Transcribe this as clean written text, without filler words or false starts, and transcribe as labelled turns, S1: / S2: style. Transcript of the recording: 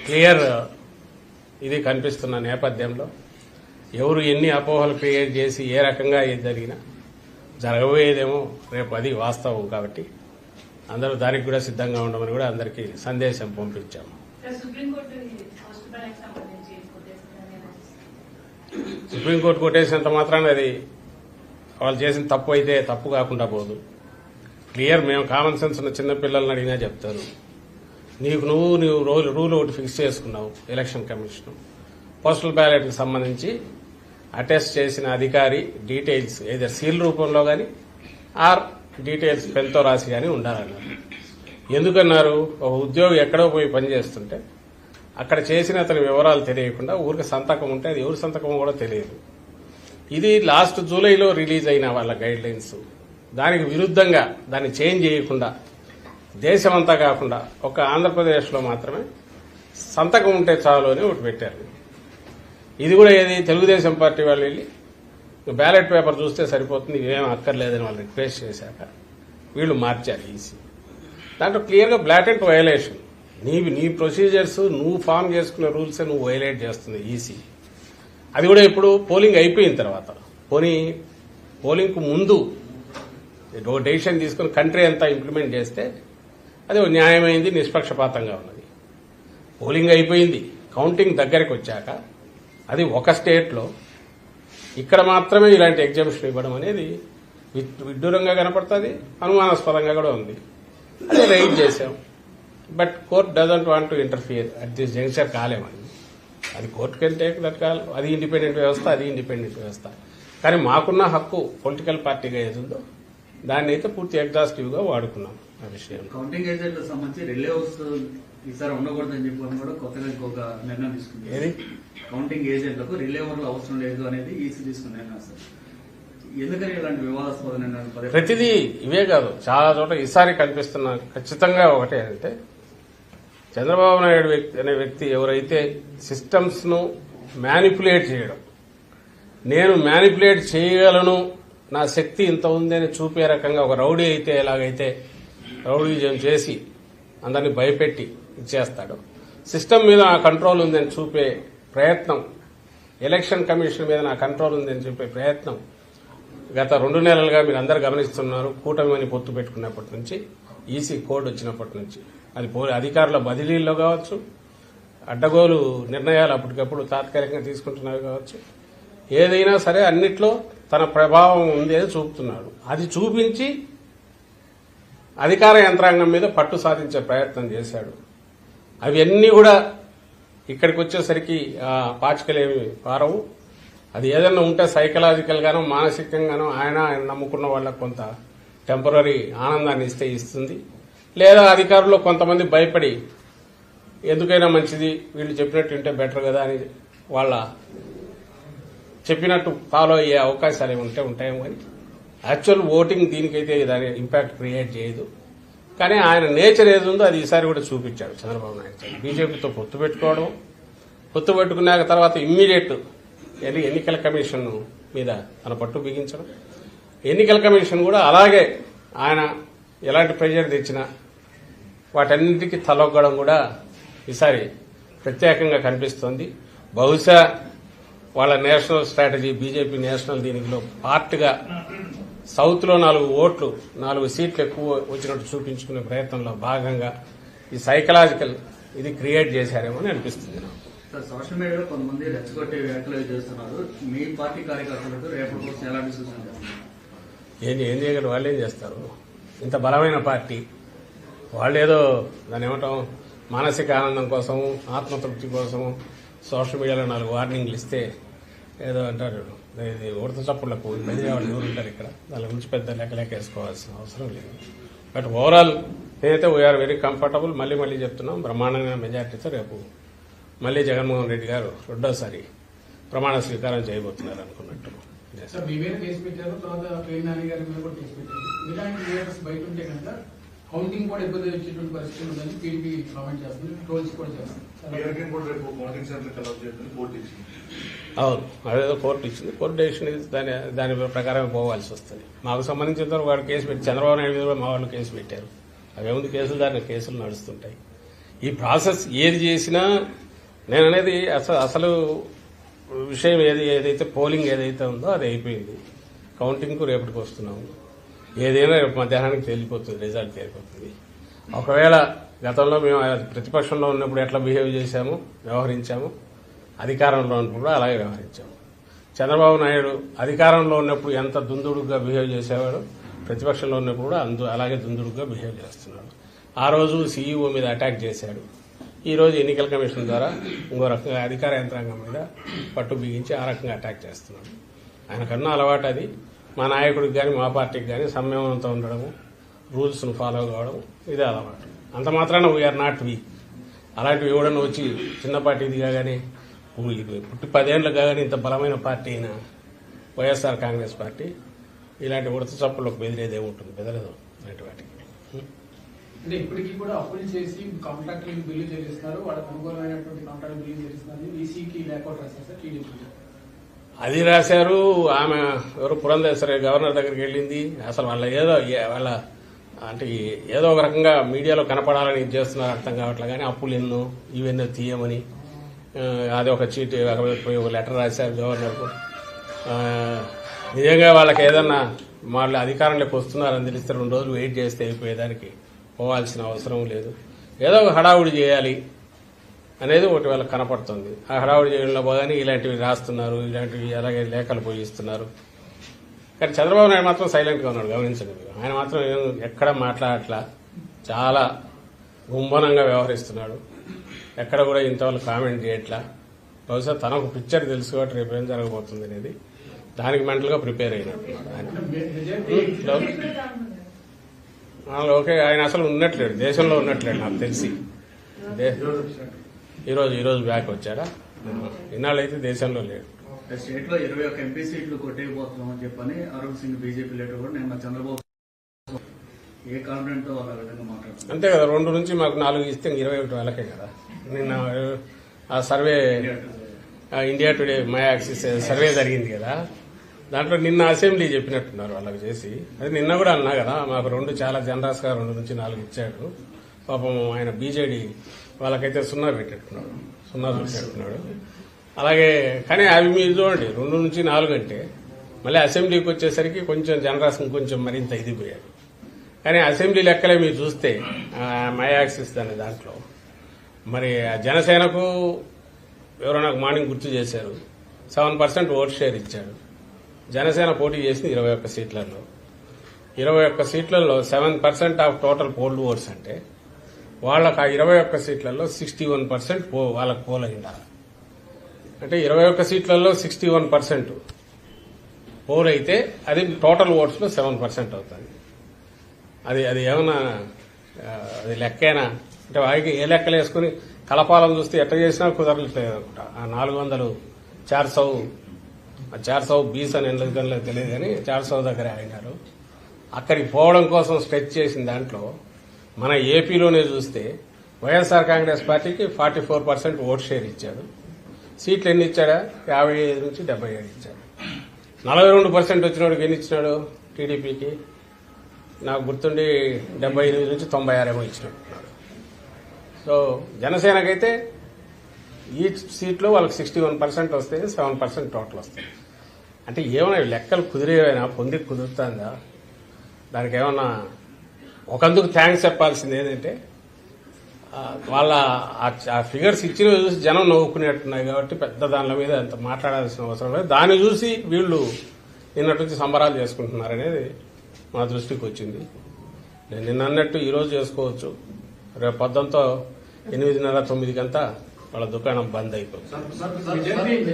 S1: Clear ఇది కనిపిస్తున్న నేపథ్యంలో ఎవరు ఎన్ని అపోహలు క్రియేట్ చేసి ఏ రకంగా ఏది జరిగినా జరగబోయేదేమో రేపు అది వాస్తవం కాబట్టి అందరూ దానికి కూడా సిద్ధంగా ఉండమని కూడా అందరికీ సందేశం పంపించాము. సుప్రీంకోర్టు కొట్టేసినంత మాత్రాన అది వాళ్ళు చేసిన తప్పు అయితే తప్పు కాకుండా పోదు. క్లియర్ మేము కామన్ సెన్స్ ఉన్న చిన్నపిల్లల్ని అడిగినా చెప్తారు. నువ్వు రూల్ ఒకటి ఫిక్స్ చేసుకున్నావు. ఎలక్షన్ కమిషన్ పోస్టల్ బ్యాలెట్కి సంబంధించి అటెస్ట్ చేసిన అధికారి డీటెయిల్స్ ఏదో సీల్ రూపంలో కానీ ఆర్ డీటెయిల్స్ పెన్తో రాసి కానీ ఉండాలన్నారు. ఎందుకన్నారు? ఒక ఉద్యోగి ఎక్కడో పోయి పనిచేస్తుంటే అక్కడ చేసిన అతని వివరాలు తెలియకుండా ఊరికి సంతకం ఉంటే అది ఎవరి సంతకమో కూడా తెలియదు. ఇది లాస్ట్ జూలైలో రిలీజ్ అయిన వాళ్ళ గైడ్ లైన్స్. దానికి విరుద్ధంగా దాన్ని చేంజ్ చేయకుండా దేశమంతా కాకుండా ఒక ఆంధ్రప్రదేశ్లో మాత్రమే సంతకం ఉంటే చాలు అని ఒకటి పెట్టారు. ఇది కూడా ఏది తెలుగుదేశం పార్టీ వాళ్ళు వెళ్ళి బ్యాలెట్ పేపర్ చూస్తే సరిపోతుంది, ఇవేం అక్కర్లేదని వాళ్ళు రిక్వెస్ట్ చేశాక వీళ్ళు మార్చారు ఈసీ. దాంట్లో క్లియర్గా బ్లాటెంట్ వయలేషన్. నీ ప్రొసీజర్స్ నువ్వు ఫామ్ చేసుకున్న రూల్సే నువ్వు వయలేట్ చేస్తుంది ఈసీ. అది కూడా ఇప్పుడు పోలింగ్ అయిపోయిన తర్వాత, పోలింగ్కు ముందు డెసిషన్ తీసుకుని కంట్రీ అంతా ఇంప్లిమెంట్ చేస్తే అది న్యాయమైంది, నిష్పక్షపాతంగా ఉన్నది. పోలింగ్ అయిపోయింది, కౌంటింగ్ దగ్గరికి వచ్చాక అది ఒక స్టేట్లో ఇక్కడ మాత్రమే ఇలాంటి ఎగ్జామ్షన్ ఇవ్వడం అనేది విడ్డూరంగా కనపడుతుంది, అనుమానాస్పదంగా కూడా ఉంది. అదే రైట్ చేశాం. But court doesn't want to interfere at this junction. కాలేమని అది కోర్టుకి వెళ్తే అది ఇండిపెండెంట్ వ్యవస్థ. కానీ మాకున్న హక్కు పొలిటికల్ పార్టీగా ఏదుందో దాన్ని అయితే పూర్తి ఎగ్జాస్టివ్ గా వాడుకున్నాం. ఆ విషయం
S2: కౌంటింగ్ ఏజెంట్లకు సంబంధించి రిలేవ్స్ ఈసారి ఉండకూడదని చెప్పి కూడా కొత్తగా ఇంకొక నిర్ణయం తీసుకుంది. ఏది కౌంటింగ్ ఏజెంట్లకు రిలేవర్లు అవసరం లేదు అనేది ఈసీ తీసుకున్న నిర్ణయం సార్. ఎందుకని ఇలాంటి వివాదాస్పద నిర్ణయాలు
S1: ప్రతిదీ ఇవే కాదు, చాలా చోట ఈసారి కనిపిస్తున్న ఖచ్చితంగా ఒకటే అంటే చంద్రబాబు నాయుడు అనే వ్యక్తి ఎవరైతే సిస్టమ్స్ ను మ్యానిపులేట్ చేయడం, నేను మ్యానిపులేట్ చేయగలను, నా శక్తి ఇంత ఉందని చూపే రకంగా ఒక రౌడీ అయితే ఎలాగైతే రౌడీజం చేసి అందరినీ భయపెట్టి ఇచ్చేస్తాడు, సిస్టమ్ మీద నా కంట్రోల్ ఉందని చూపే ప్రయత్నం, ఎలక్షన్ కమిషన్ మీద నా కంట్రోల్ ఉందని చూపే ప్రయత్నం గత 2 నెలలుగా మీరు అందరు గమనిస్తున్నారు. కూటమిని పొత్తు పెట్టుకున్నప్పటి నుంచి, ఈసీ కోడ్ వచ్చినప్పటి నుంచి, అది అధికారుల బదిలీల్లో కావచ్చు, అడ్డగోలు నిర్ణయాలు అప్పటికప్పుడు తాత్కాలికంగా తీసుకుంటున్నవి కావచ్చు, ఏదైనా సరే అన్నిట్లో తన ప్రభావం ఉంది అని చూపుతున్నాడు. అది చూపించి అధికార యంత్రాంగం మీద పట్టు సాధించే ప్రయత్నం చేశాడు. అవన్నీ కూడా ఇక్కడికి వచ్చేసరికి పాచికలేమి పారవు. అది ఏదైనా ఉంటే సైకలాజికల్ గానో మానసికంగానో ఆయన నమ్ముకున్న వాళ్ళకు కొంత టెంపరీ ఆనందాన్ని ఇస్తుంది. లేదా అధికారులు కొంతమంది భయపడి ఎందుకైనా మంచిది వీళ్ళు చెప్పినట్టు ఉంటే బెటర్ కదా అని వాళ్ళ చెప్పినట్టు ఫాలో అయ్యే అవకాశాలు ఏమి ఉంటాయేమో కానీ యాక్చువల్ ఓటింగ్ దీనికైతే దాని ఇంపాక్ట్ క్రియేట్ చేయదు. కానీ ఆయన నేచర్ ఏది ఉందో అది ఈసారి కూడా చూపించాడు చంద్రబాబు నాయుడు. బీజేపీతో పొత్తు పెట్టుకున్నాక తర్వాత ఇమ్మీడియట్ ఎన్నికల కమిషన్ మీద తన పట్టు బిగించడం, ఎన్నికల కమిషన్ కూడా అలాగే ఆయన ఎలాంటి ప్రెజర్ తెచ్చినా వాటన్నిటికీ తలొగ్గడం కూడా ఈసారి ప్రత్యేకంగా కనిపిస్తోంది. బహుశా వాళ్ళ నేషనల్ స్ట్రాటజీ, బీజేపీ నేషనల్ దీనిలో పార్ట్గా సౌత్ లో 4 సీట్లు ఎక్కువ వచ్చినట్టు చూపించుకునే ప్రయత్నంలో భాగంగా ఈ సైకలాజికల్ ఇది క్రియేట్ చేశారేమో అని అనిపిస్తుంది.
S2: సోషల్ మీడియాలో కొంతమంది రెచ్చగొట్టే వ్యాఖ్యలు చేస్తున్నారు. మీ పార్టీ కార్యకర్తలకు రేపటి కోసం ఎలాంటి సూచన చేస్తున్నారు?
S1: ఏం చేయగలరు? వాళ్ళు ఏం చేస్తారు? ఇంత బలమైన పార్టీ వాళ్ళేదో దాని ఏమంటాం మానసిక ఆనందం కోసం, ఆత్మతృప్తి కోసం సోషల్ మీడియాలో 4 వార్నింగ్లు ఇస్తే ఏదో అంటారు, ఇది ఉడత చప్పుళ్లకు బెదిరే వాళ్ళు ఎవరు ఉంటారు ఇక్కడ, దాని గురించి పెద్ద లెక్కలేకేసుకోవాల్సిన అవసరం లేదు. బట్ ఓవరాల్ నేనైతే వీఆర్ వెరీ కంఫర్టబుల్. మళ్ళీ చెప్తున్నాం, బ్రహ్మాండమైన మెజార్టీతో రేపు మళ్ళీ జగన్మోహన్ రెడ్డి గారు రెండోసారి ప్రమాణ స్వీకారం చేయబోతున్నారు అనుకున్నట్టు.
S3: కౌంటింగ్ కూడా ఇబ్బంది వచ్చేటువంటి పరిస్థితి ఉందని టీడీపీ కామెంట్ చేస్తుంది, ట్రోల్స్ కూడా చేస్తుంది.
S1: అవును, అదేదో కోర్టు ఇచ్చింది. కోర్టు డెసిషన్ దాని ప్రకారం పోవాల్సి వస్తుంది. మాకు సంబంధించిన వాడు కేసు పెట్టి చంద్రబాబు నాయుడు మీద కూడా మా వాళ్ళు కేసు పెట్టారు. అవేముంది కేసులు, దాని కేసులు నడుస్తుంటాయి. ఈ ప్రాసెస్ ఏది చేసినా నేను అనేది అసలు విషయం ఏదైతే పోలింగ్ ఏదైతే ఉందో అది అయిపోయింది. కౌంటింగ్కు రేపటికి వస్తున్నాము. ఏదైనా రేపు మధ్యాహ్నానికి తేలిపోతుంది, రిజల్ట్ తేలిపోతుంది. ఒకవేళ గతంలో మేము ప్రతిపక్షంలో ఉన్నప్పుడు ఎట్లా బిహేవ్ చేశాము, వ్యవహరించాము, అధికారంలో ఉన్నప్పుడు అలాగే వ్యవహరించాము. చంద్రబాబు నాయుడు అధికారంలో ఉన్నప్పుడు ఎంత దుందుడుగా బిహేవ్ చేసేవాడు, ప్రతిపక్షంలో ఉన్నప్పుడు కూడా అలాగే దుందుడుగా బిహేవ్ చేస్తున్నాడు. ఆ రోజు సీఈఓ మీద అటాక్ చేశాడు. ఈ రోజు ఎన్నికల కమిషన్ ద్వారా ఇంకో రకంగా అధికార యంత్రాంగం మీద పట్టు బిగించి ఆ రకంగా అటాక్ చేస్తున్నాడు. ఆయనకన్నా అలవాటు అది. మా నాయకుడికి కానీ మా పార్టీకి కానీ సంయమనంతో ఉండడము, రూల్స్ను ఫాలో కావడం ఇదే అలవాటు. అంత మాత్రాన వీఆర్ నాట్ వీక్. అలాంటివి ఎవడన్నా వచ్చి చిన్న పార్టీది కాగానే పుట్టి 10 ఏళ్ళు కాగానే ఇంత బలమైన పార్టీ అయిన వైఎస్ఆర్ కాంగ్రెస్ పార్టీ ఇలాంటి ఉడత చప్పులకు బెదిరేదే ఉంటుంది, బెదరదు అలాంటి వాటికి.
S3: అంటే ఇప్పటికీ కూడా అప్పులు చేసి కాంట్రాక్టులకు బిల్లు చెల్లిస్తున్నారు, వాళ్ళకి అనుకూలమైనటువంటి కాంట్రాక్ట్ బిల్లు చెల్లిస్తున్నారు. ఈసీకి లేకౌట్ రాశారు సార్ టీడీపీ.
S1: అది రాశారు. ఆమె ఎవరు పురంధేశ్వరి గవర్నర్ దగ్గరికి వెళ్ళింది. అసలు వాళ్ళ అంటే ఏదో ఒక రకంగా మీడియాలో కనపడాలని ఇది చేస్తున్నారు, అర్థం కావట్లే. కానీ అప్పులు ఎన్నో ఇవెన్నో తీయమని అది ఒక చీటీ ఒక లెటర్ రాశారు గవర్నర్కు. నిజంగా వాళ్ళకి ఏదన్నా వాళ్ళు అధికారంలోకి వస్తున్నారని తెలిస్తే 2 రోజులు వెయిట్ చేస్తే అయిపోయేదానికి పోవాల్సిన అవసరం లేదు. ఏదో ఒక హడావుడి చేయాలి అనేది ఒకటి వాళ్ళకి కనపడుతుంది. ఆ హడావుడి చేయడంలో పోగానే ఇలాంటివి రాస్తున్నారు, ఇలాంటివి అలాగే లేఖలు పోయిస్తున్నారు. కానీ చంద్రబాబు నాయుడు మాత్రం సైలెంట్గా ఉన్నాడు, గమనించండి. ఆయన మాత్రం ఎక్కడ మాట్లాడట్లా, చాలా గుంభనంగా వ్యవహరిస్తున్నాడు. ఎక్కడ కూడా ఇంతవరకు కామెంట్ చేయట్లా. బహుశా తనకు పిక్చర్ తెలుసు కాబట్టి రేపు ఏం జరగబోతుంది అనేది దానికి మెంటల్గా ప్రిపేర్ అయినట్టున్నాడు ఆయన. ఓకే, ఆయన అసలు ఉన్నట్లేడు, దేశంలో ఉన్నట్లేడు నాకు తెలిసి. ఈరోజు బ్యాక్ వచ్చాడా? ఇన్నాళ్ళు అయితే దేశంలో లేడు.
S2: స్టేట్ లో 21 ఎంపీ సీట్లు కొట్టేయబోతున్నాం అని చెప్పని అరుణ్ సింగ్ బీజేపీ లీడర్ కూడా నిన్న చంద్రబాబు ఏ కాన్ఫిడెంట్ తో వాళ్ళ విధంగా మాట్లాడుతున్నారు.
S1: అంతే కదా, 2 నుంచి మాకు 4 ఇస్తే 21 వాళ్ళకే కదా. నిన్న ఆ survey India today my axis survey జరిగింది కదా, దాంట్లో నిన్న అసెంబ్లీ చెప్పినట్టున్నారు వాళ్ళకి చేసి. అది నిన్న కూడా అన్నా కదా, మాకు 2 చాలా జనరస్ గా 2 నుంచి 4 ఇచ్చాడు. పాపం ఆయన బీజేడీ వాళ్ళకైతే 0 పెట్టేట్టున్నాడు. అలాగే కానీ అవి మీరు చూడండి, 2 నుంచి 4 అంటే మళ్ళీ అసెంబ్లీకి వచ్చేసరికి కొంచెం జనరస్ కొంచెం మరింత ఇదిపోయాడు. కానీ అసెంబ్లీ లెక్కలే మీరు చూస్తే మై యాక్సిస్ అనే దాంట్లో మరి జనసేనకు ఎవరో నాకు మార్నింగ్ గుర్తు చేశారు, 7% ఓట్ షేర్ ఇచ్చాడు. జనసేన పోటీ చేసింది 21 సీట్లలో. 21 సీట్లలో 7% ఆఫ్ టోటల్ పోల్డ్ ఓట్స్ అంటే వాళ్ళకి ఆ 21 సీట్లలో 61% వాళ్ళకి పోల్ అయిండాలి. అంటే 21 సీట్లలో 61% పోల్ అయితే అది టోటల్ ఓట్స్ లో 7% అవుతుంది. అది ఏమన్నా అది లెక్కేనా? అంటే వారికి ఏ లెక్కలు వేసుకుని కలపాలని చూస్తే ఎట్లా చేసినా కుదరట్లేదు అనుకుంటా. ఆ 400 400 20 అని ఎందుకని తెలియదు కానీ 400 దగ్గర అయినారు. అక్కడికి పోవడం కోసం స్ట్రెచ్ చేసిన దాంట్లో మన ఏపీలోనే చూస్తే వైఎస్ఆర్ కాంగ్రెస్ పార్టీకి 44% ఓట్ షేర్ ఇచ్చాడు. సీట్లు ఎన్ని ఇచ్చాడా? 55 నుంచి 77 ఇచ్చాడు. 42% వచ్చినోడికి ఎన్ని ఇచ్చినాడు? టీడీపీకి నాకు గుర్తుండి 78 నుంచి 96 ఏమో ఇచ్చినట్టున్నాడు. సో జనసేనకైతే ఈ సీట్లో వాళ్ళకి 61% వస్తే 7% టోటల్ వస్తాయి. అంటే ఏమైనా లెక్కలు కుదిరేవైనా పొందికి కుదురుతుందా? దానికి ఏమన్నా ఒకందుకు థ్యాంక్స్ చెప్పాల్సింది ఏంటంటే వాళ్ళ ఆ ఫిగర్స్ ఇచ్చిన చూసి జనం నవ్వుకునేట్టున్నాయి కాబట్టి పెద్ద దానిల మీద అంత మాట్లాడాల్సిన అవసరం లేదు. దాన్ని చూసి వీళ్ళు నిన్నటి నుంచి సంబరాలు చేసుకుంటున్నారనేది మా దృష్టికి వచ్చింది. నేను నిన్న అన్నట్టు ఈరోజు చేసుకోవచ్చు, రేపు పొద్దుంతో 8:30 9 గంట వాళ్ళ దుకాణం బంద్ అయిపోతుంది.